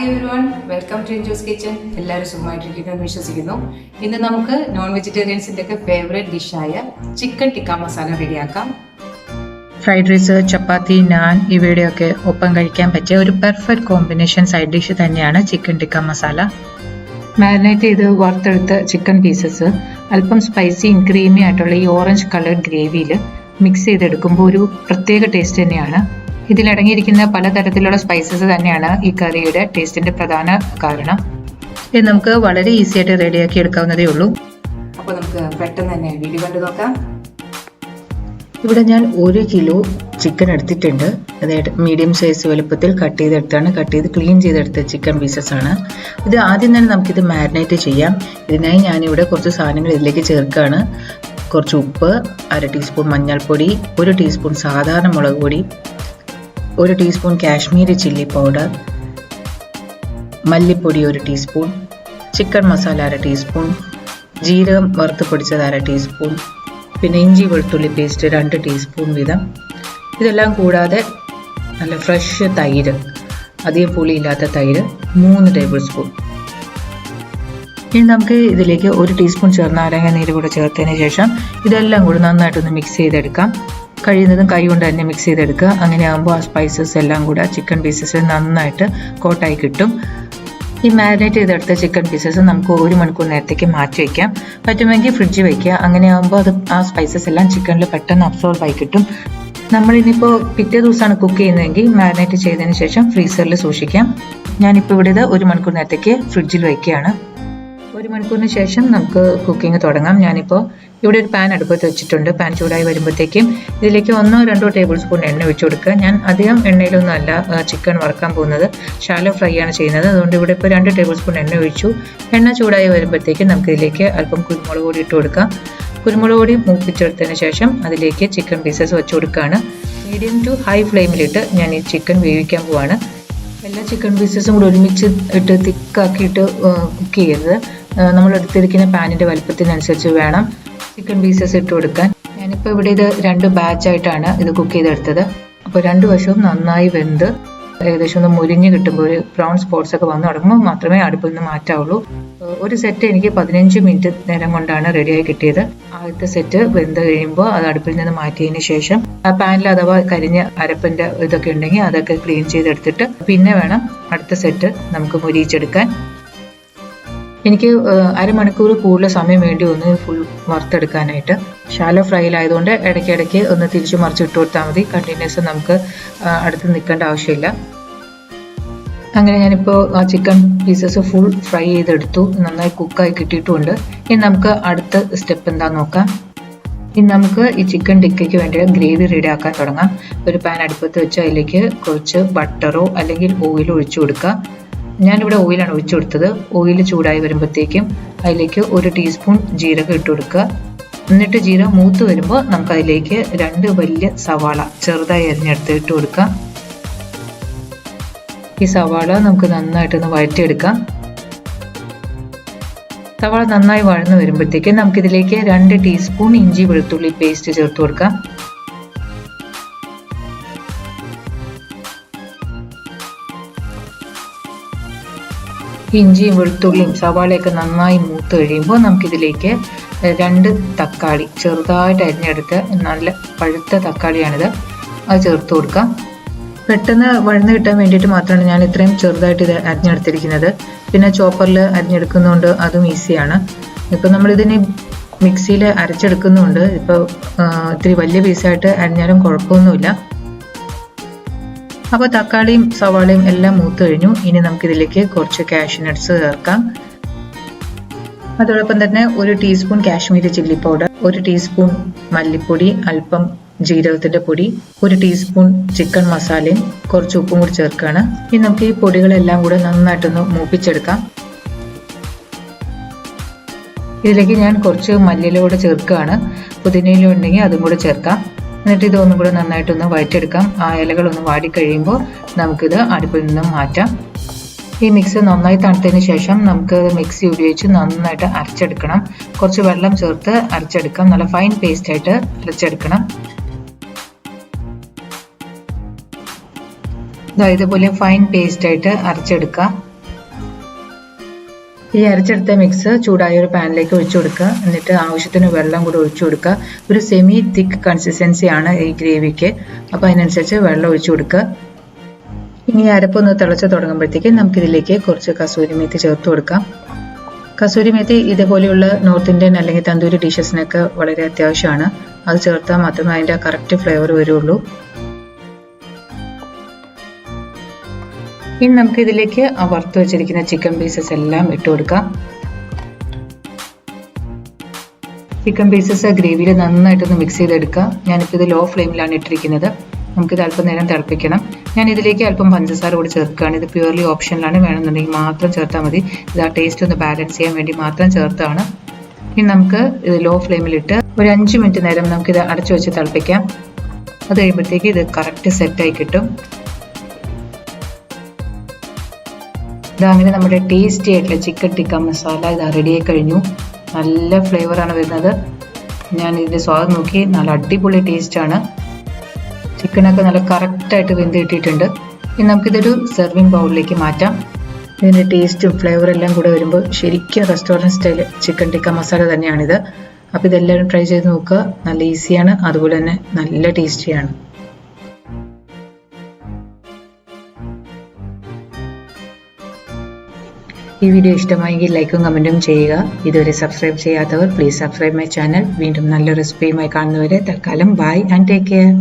Hi everyone, welcome to Enjo's kitchen. എല്ലാവരും സുഖമായിട്ടിരിക്കുന്നു വിശ്വസിക്കുന്നു. ഇന്ന് നമുക്ക് നോൺ വെജിറ്റേറിയൻസിൻ്റെ ഒക്കെ ഫേവറേറ്റ് ഡിഷായ ചിക്കൻ ടിക്ക മസാല റെഡിയാക്കാം. ഫ്രൈഡ് റൈസ്, ചപ്പാത്തി, നാൻ ഇവയുടെയൊക്കെ ഒപ്പം കഴിക്കാൻ പറ്റിയ ഒരു പെർഫെക്റ്റ് കോമ്പിനേഷൻ സൈഡ് ഡിഷ് തന്നെയാണ് ചിക്കൻ ടിക്ക മസാല. മാരിനേറ്റ് ചെയ്ത് വറുത്തെടുത്ത ചിക്കൻ പീസസ് അല്പം സ്പൈസി ക്രീമി ആയിട്ടുള്ള ഈ ഓറഞ്ച് കളർ ഗ്രേവിയിൽ മിക്സ് ചെയ്തെടുക്കുമ്പോൾ ഒരു പ്രത്യേക ടേസ്റ്റ് തന്നെയാണ്. ഇതിലടങ്ങിയിരിക്കുന്ന പലതരത്തിലുള്ള സ്പൈസസ് തന്നെയാണ് ഈ കറിയുടെ ടേസ്റ്റിന്റെ പ്രധാന കാരണം. ഇത് നമുക്ക് വളരെ ഈസി ആയിട്ട് റെഡിയാക്കി എടുക്കാവുന്നതേ ഉള്ളൂ. അപ്പോൾ നമുക്ക് പെട്ടെന്ന് തന്നെ വീഡിയോ കണ്ടു നോക്കാം. ഇവിടെ ഞാൻ 1 കിലോ ചിക്കൻ എടുത്തിട്ടുണ്ട്. അതായത് മീഡിയം സൈസ് വലുപ്പത്തിൽ കട്ട് ചെയ്ത് ക്ലീൻ ചെയ്തെടുത്ത ചിക്കൻ പീസസ് ആണ്. ഇത് ആദ്യം തന്നെ നമുക്കിത് മാരിനേറ്റ് ചെയ്യാം. ഇതിനായി ഞാനിവിടെ കുറച്ച് സാധനങ്ങൾ ഇതിലേക്ക് ചേർക്കുകയാണ്. കുറച്ച് ഉപ്പ്, 1/2 ടീസ്പൂൺ മഞ്ഞൾപ്പൊടി, 1 ടീസ്പൂൺ സാധാരണ മുളക് പൊടി, 1 ടീസ്പൂൺ കാശ്മീരി ചില്ലി പൗഡർ, മല്ലിപ്പൊടി 1 ടീസ്പൂൺ, ചിക്കൻ മസാല 1/2 ടീസ്പൂൺ, ജീരകം വറുത്ത് പൊടിച്ചത് 1/2 ടീസ്പൂൺ, പിന്നെ ഇഞ്ചി വെളുത്തുള്ളി പേസ്റ്റ് 2 ടീസ്പൂൺ വീതം. ഇതെല്ലാം കൂടാതെ നല്ല ഫ്രഷ് തൈര്, അധികം പുളിയില്ലാത്ത തൈര് 3 ടേബിൾ സ്പൂൺ. ഇനി നമുക്ക് ഇതിലേക്ക് 1 ടീസ്പൂൺ ചെറുനാരങ്ങ നീര് കൂടെ ചേർത്തതിന് ശേഷം ഇതെല്ലാം കൂടി നന്നായിട്ടൊന്ന് മിക്സ് ചെയ്തെടുക്കാം. കഴിയുന്നതും കൈ കൊണ്ട് തന്നെ മിക്സ് ചെയ്തെടുക്കുക. അങ്ങനെ ആകുമ്പോൾ ആ സ്പൈസസ് എല്ലാം കൂടെ ചിക്കൻ പീസസ് നന്നായിട്ട് കോട്ടായി കിട്ടും. ഈ മാരിനേറ്റ് ചെയ്തെടുത്ത ചിക്കൻ പീസസ് നമുക്ക് 1 മണിക്കൂർ നേരത്തേക്ക് മാറ്റി വയ്ക്കാം. പറ്റുമെങ്കിൽ ഫ്രിഡ്ജിൽ വയ്ക്കുക. അങ്ങനെ ആകുമ്പോൾ ആ സ്പൈസസ് എല്ലാം ചിക്കനിൽ പെട്ടെന്ന് അബ്സോർബ് ആയി കിട്ടും. നമ്മളിനിപ്പോൾ പിറ്റേ ദിവസമാണ് കുക്ക് ചെയ്യുന്നതെങ്കിൽ മാരിനേറ്റ് ചെയ്തതിന് ശേഷം ഫ്രീസറിൽ സൂക്ഷിക്കാം. ഞാനിപ്പോൾ ഇവിടെ ഇത് 1 മണിക്കൂർ നേരത്തേക്ക് ഫ്രിഡ്ജിൽ വയ്ക്കുകയാണ്. 1 മണിക്കൂറിന് ശേഷം നമുക്ക് കുക്കിംഗ് തുടങ്ങാം. ഞാനിപ്പോൾ ഇവിടെ ഒരു പാൻ അടുപ്പത്ത് വെച്ചിട്ടുണ്ട്. പാൻ ചൂടായി വരുമ്പോഴത്തേക്കും ഇതിലേക്ക് 1-2 ടേബിൾ സ്പൂൺ എണ്ണ ഒഴിച്ചു കൊടുക്കുക. ഞാൻ അധികം എണ്ണയിലൊന്നും അല്ല ചിക്കൻ വറുക്കാൻ പോകുന്നത്, ഷാലോ ഫ്രൈ ആണ് ചെയ്യുന്നത്. അതുകൊണ്ട് ഇവിടെ ഇപ്പോൾ 2 ടേബിൾ സ്പൂൺ എണ്ണ ഒഴിച്ചു. എണ്ണ ചൂടായി വരുമ്പോഴത്തേക്കും നമുക്ക് ഇതിലേക്ക് അല്പം കുരുമുളക് പൊടി ഇട്ട് കൊടുക്കാം. കുരുമുളക് പൊടി മൂപ്പിച്ചെടുത്തതിന് ശേഷം അതിലേക്ക് ചിക്കൻ പീസസ് വെച്ച് കൊടുക്കുകയാണ്. മീഡിയം ടു ഹൈ ഫ്ലെയിമിലിട്ട് ഞാൻ ഈ ചിക്കൻ വേവിക്കാൻ പോവാണ്. എല്ലാ ചിക്കൻ പീസസും കൂടി ഒരുമിച്ച് ഇട്ട് തിക്കാക്കിയിട്ട് കുക്ക് ചെയ്യരുത്. നമ്മൾ എടുത്തിരിക്കുന്ന പാനിൻ്റെ വലുപ്പത്തിനനുസരിച്ച് വേണം ചിക്കൻ പീസസ് ഇട്ട് കൊടുക്കാൻ. ഞാനിപ്പോൾ ഇവിടെ ഇത് 2 ബാച്ചായിട്ടാണ് ഇത് കുക്ക് ചെയ്തെടുത്തത്. അപ്പോൾ 2 വശവും നന്നായി വെന്ത് ഏകദേശം ഒന്ന് മുരിഞ്ഞ് കിട്ടുമ്പോൾ ഒരു ബ്രൗൺ സ്പോട്ട്സ് ഒക്കെ വന്ന് തുടങ്ങുമ്പോൾ മാത്രമേ അടുപ്പിൽ നിന്ന് മാറ്റാവുള്ളൂ. ഒരു സെറ്റ് എനിക്ക് 15 മിനിറ്റ് നേരം കൊണ്ടാണ് റെഡിയായി കിട്ടിയത്. ആദ്യത്തെ സെറ്റ് വെന്ത് കഴിയുമ്പോൾ അത് അടുപ്പിൽ നിന്ന് മാറ്റിയതിന് ശേഷം ആ പാനിൽ അഥവാ കരിഞ്ഞ അരപ്പിൻ്റെ ഇതൊക്കെ ഉണ്ടെങ്കിൽ അതൊക്കെ ക്ലീൻ ചെയ്തെടുത്തിട്ട് പിന്നെ വേണം അടുത്ത സെറ്റ് നമുക്ക് മുരിയിച്ചെടുക്കാൻ. എനിക്ക് 1/2 മണിക്കൂർ കൂടുതൽ സമയം വേണ്ടി വന്നു ഫുൾ വറുത്തെടുക്കാനായിട്ട്. ഷാലോ ഫ്രൈയിലായതുകൊണ്ട് ഇടയ്ക്കിടയ്ക്ക് ഒന്ന് തിരിച്ചു മറിച്ച് ഇട്ട് കൊടുത്താൽ മതി. കണ്ടിന്യൂസ് നമുക്ക് അടുത്ത് നിൽക്കേണ്ട ആവശ്യമില്ല. അങ്ങനെ ഞാനിപ്പോൾ ആ ചിക്കൻ പീസസ് ഫുൾ ഫ്രൈ ചെയ്തെടുത്തു. നന്നായി കുക്കായി കിട്ടിയിട്ടുമുണ്ട്. ഇനി നമുക്ക് അടുത്ത സ്റ്റെപ്പ് എന്താണെന്ന് നോക്കാം. ഇനി നമുക്ക് ഈ ചിക്കൻ ടിക്കയ്ക്ക് വേണ്ടി ഗ്രേവി റെഡി ആക്കാൻ തുടങ്ങാം. ഒരു പാൻ അടുപ്പത്ത് വെച്ച് അതിലേക്ക് കുറച്ച് ബട്ടറോ അല്ലെങ്കിൽ ഓയിലോ ഒഴിച്ചു കൊടുക്കുക. ഞാനിവിടെ ഓയിലാണ് ഒഴിച്ചു കൊടുത്തത്. ഓയിൽ ചൂടായി വരുമ്പോഴത്തേക്കും അതിലേക്ക് 1 ടീസ്പൂൺ ജീരകം ഇട്ട് കൊടുക്കുക. എന്നിട്ട് ജീരകം മൂത്ത് വരുമ്പോൾ നമുക്ക് അതിലേക്ക് 2 വലിയ സവാള ചെറുതായി അരിഞ്ഞെടുത്ത് ഇട്ട് കൊടുക്കാം. ഈ സവാള നമുക്ക് നന്നായിട്ടൊന്ന് വഴറ്റിയെടുക്കാം. സവാള നന്നായി വഴന്ന് വരുമ്പോഴത്തേക്കും നമുക്കിതിലേക്ക് 2 ടീസ്പൂൺ ഇഞ്ചി വെളുത്തുള്ളി പേസ്റ്റ് ചേർത്ത് കൊടുക്കാം. ഇഞ്ചിയും വെളുത്തുള്ളിയും സവാളയൊക്കെ നന്നായി മൂത്ത് കഴിയുമ്പോൾ നമുക്കിതിലേക്ക് 2 തക്കാളി ചെറുതായിട്ട് അരിഞ്ഞെടുത്ത് നല്ല പഴുത്ത തക്കാളിയാണിത്, അത് ചേർത്ത് കൊടുക്കാം. പെട്ടെന്ന് വഴന്ന് കിട്ടാൻ വേണ്ടിയിട്ട് മാത്രമാണ് ഞാൻ ഇത്രയും ചെറുതായിട്ട് ഇത് അരിഞ്ഞെടുത്തിരിക്കുന്നത്. പിന്നെ ചോപ്പറിൽ അരിഞ്ഞെടുക്കുന്നതുകൊണ്ട് അതും ഈസിയാണ്. ഇപ്പോൾ നമ്മളിതിനെ മിക്സിയിൽ അരച്ചെടുക്കുന്നുണ്ട്. ഇപ്പോൾ ഇത്തിരി വലിയ പീസായിട്ട് അരിഞ്ഞാലും കുഴപ്പമൊന്നുമില്ല. അപ്പോൾ തക്കാളിയും സവാളയും എല്ലാം മൂത്ത് കഴിഞ്ഞു. ഇനി നമുക്കിതിലേക്ക് കുറച്ച് കാഷ്യൂ നട്ട്സ് ചേർക്കാം. അതോടൊപ്പം തന്നെ 1 teaspoon Kashmiri chilli powder, 1 teaspoon മല്ലിപ്പൊടി, അല്പം ജീരകത്തിൻ്റെ പൊടി, 1 ടീസ്പൂൺ ചിക്കൻ മസാലയും കുറച്ച് ഉപ്പും കൂടി ചേർക്കുകയാണ്. ഇനി നമുക്ക് ഈ പൊടികളെല്ലാം കൂടെ നന്നായിട്ടൊന്ന് മൂപ്പിച്ചെടുക്കാം. ഇതിലേക്ക് ഞാൻ കുറച്ച് മല്ലിയില കൂടെ ചേർക്കുകയാണ്. പുതിനയില ഉണ്ടെങ്കിൽ അതും കൂടെ ചേർക്കാം. എന്നിട്ട് ഇതൊന്നും കൂടെ നന്നായിട്ടൊന്ന് വഴറ്റിയെടുക്കാം. ആ ഇലകളൊന്ന് വാടിക്കഴിയുമ്പോൾ നമുക്കിത് അടുപ്പിൽ നിന്നും മാറ്റാം. ഈ മിക്സ് നന്നായി തണുത്തതിന് ശേഷം നമുക്ക് മിക്സി ഉപയോഗിച്ച് നന്നായിട്ട് അരച്ചെടുക്കണം. കുറച്ച് വെള്ളം ചേർത്ത് അരച്ചെടുക്കാം. നല്ല ഫൈൻ പേസ്റ്റ് ആയിട്ട് അരച്ചെടുക്കണം. ഇതുപോലെ ഫൈൻ പേസ്റ്റ് ആയിട്ട് അരച്ചെടുക്കുക. ഈ അരച്ചെടുത്ത മിക്സ് ചൂടായ ഒരു പാനിലേക്ക് ഒഴിച്ചു കൊടുക്കുക. എന്നിട്ട് ആവശ്യത്തിന് വെള്ളം കൂടി ഒഴിച്ചു കൊടുക്കുക. ഒരു സെമി തിക്ക് കൺസിസ്റ്റൻസിയാണ് ഈ ഗ്രേവിക്ക്. അപ്പോൾ അതിനനുസരിച്ച് വെള്ളം ഒഴിച്ചു കൊടുക്കുക. ഇനി അരപ്പൊന്ന് തിളച്ച് തുടങ്ങുമ്പോഴത്തേക്ക് നമുക്കിതിലേക്ക് കുറച്ച് കസൂരി മേത്തി ചേർത്ത് കൊടുക്കാം. കസൂരി മേത്തി ഇതേപോലെയുള്ള നോർത്ത് ഇന്ത്യൻ അല്ലെങ്കിൽ തന്തൂരി ഡിഷസിനൊക്കെ വളരെ അത്യാവശ്യമാണ്. അത് ചേർത്താൽ മാത്രമേ അതിൻ്റെ കറക്റ്റ് ഫ്ലേവർ വരുള്ളൂ. ഇനി നമുക്ക് ഇതിലേക്ക് വറുത്ത് വെച്ചിരിക്കുന്ന ചിക്കൻ പീസസ് എല്ലാം ഇട്ട് കൊടുക്കാം. ചിക്കൻ പീസസ് ഗ്രേവിയിൽ നന്നായിട്ടൊന്ന് മിക്സ് ചെയ്തെടുക്കുക. ഞാനിപ്പോൾ ഇത് ലോ ഫ്ലെയിമിലാണ് ഇട്ടിരിക്കുന്നത്. നമുക്കിത് അല്പം നേരം തിളപ്പിക്കണം. ഞാൻ ഇതിലേക്ക് അല്പം പഞ്ചസാര കൂടി ചേർക്കുകയാണ്. ഇത് പ്യുവർലി ഓപ്ഷനിലാണ്, വേണമെന്നുണ്ടെങ്കിൽ മാത്രം ചേർത്താൽ മതി. ഇത് ആ ടേസ്റ്റ് ഒന്ന് ബാലൻസ് ചെയ്യാൻ വേണ്ടി മാത്രം ചേർത്താണ്. ഇനി നമുക്ക് ഇത് ലോ ഫ്ലെയിമിലിട്ട് ഒരു 5 മിനിറ്റ് നേരം നമുക്കിത് അടച്ചു വെച്ച് തിളപ്പിക്കാം. അത് കഴിയുമ്പോഴത്തേക്ക് ഇത് കറക്റ്റ് സെറ്റായി കിട്ടും. ഇതങ്ങനെ നമ്മുടെ ടേസ്റ്റി ആയിട്ടുള്ള ചിക്കൻ ടിക്ക മസാല ഇത് റെഡിയായി കഴിഞ്ഞു. നല്ല ഫ്ലേവറാണ് വരുന്നത്. ഞാൻ ഇതിൻ്റെ സ്വാദം നോക്കി, നല്ല അടിപൊളി ടേസ്റ്റാണ്. ചിക്കനൊക്കെ നല്ല കറക്റ്റായിട്ട് വെന്ത് കിട്ടിയിട്ടുണ്ട്. ഇനി നമുക്കിതൊരു സെർവിങ് ബൗളിലേക്ക് മാറ്റാം. ഇതിൻ്റെ ടേസ്റ്റും ഫ്ലേവറും എല്ലാം കൂടെ വരുമ്പോൾ ശരിക്കും restaurant style chicken tikka masala തന്നെയാണിത്. അപ്പോൾ ഇതെല്ലാവരും ട്രൈ ചെയ്ത് നോക്കുക. നല്ല ഈസിയാണ്, അതുപോലെ തന്നെ നല്ല ടേസ്റ്റിയാണ്. ഈ വീഡിയോ ഇഷ്ടമായെങ്കിൽ ലൈക്കും കമൻറ്റും ചെയ്യുക. ഇതുവരെ സബ്സ്ക്രൈബ് ചെയ്യാത്തവർ പ്ലീസ് സബ്സ്ക്രൈബ് മൈ ചാനൽ. വീണ്ടും നല്ല റെസിപ്പിയുമായി കാണുന്നവരെ തൽക്കാലം ബൈ ആൻഡ് ടേക്ക് കെയർ.